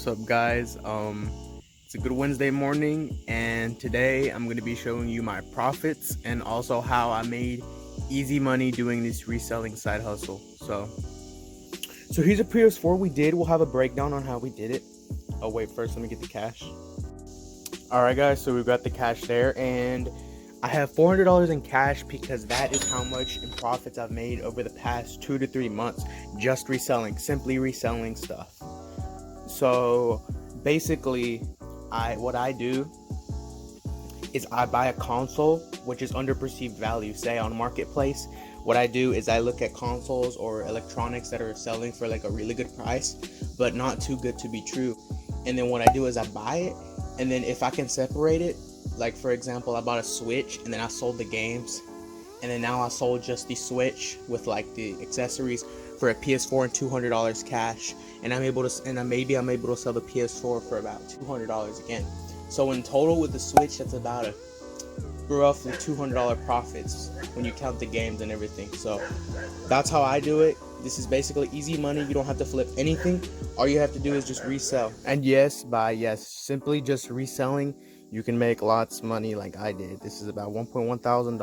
What's up, guys? It's a good Wednesday morning, and today I'm going to be showing you my profits and also how I made easy money doing this reselling side hustle. So here's a PS4 we did. We'll have a breakdown on how we did it. Oh wait, first let me get the cash. Alright guys, so we've got the cash there, and I have $400 in cash because that is how much in profits I've made over the past 2 to 3 months just reselling, simply reselling stuff. So basically, what I do is I buy a console which is under perceived value, say on Marketplace. What I do is I look at consoles or electronics that are selling for like a really good price but not too good to be true, and then what I do is I buy it, and then if I can separate it, like for example, I bought a Switch and then I sold the games, and then now I sold just the Switch with like the accessories for a PS4 and $200 cash, and I'm able to sell the PS4 for about $200 again. So in total with the Switch, that's about a roughly $200 profits when you count the games and everything. So that's how I do it. This is basically easy money. You don't have to flip anything. All you have to do is just resell. And simply just reselling, you can make lots of money like I did. This is about $1.1 thousand.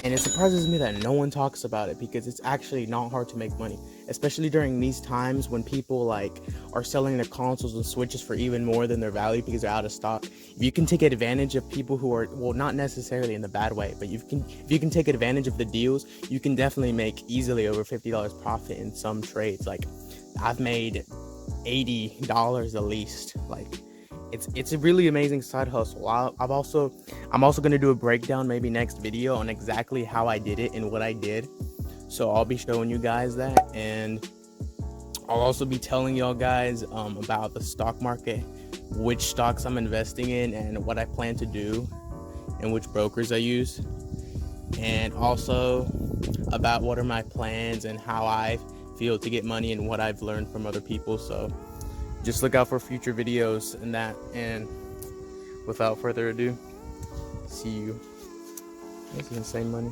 And it surprises me that no one talks about it because it's actually not hard to make money, especially during these times when people are selling their consoles and Switches for even more than their value because they're out of stock. If you can take advantage of people who are, well, not necessarily in the bad way, but if you can take advantage of the deals, you can definitely make easily over $50 profit in some trades. Like I've made $80 at least. It's a really amazing side hustle. I'm also going to do a breakdown maybe next video on exactly how I did it and what I did. So I'll be showing you guys that, and I'll also be telling y'all guys about the stock market, which stocks I'm investing in and what I plan to do and which brokers I use, and also about what are my plans and how I feel to get money and what I've learned from other people. So just look out for future videos and that, and without further ado, see you. That's insane money.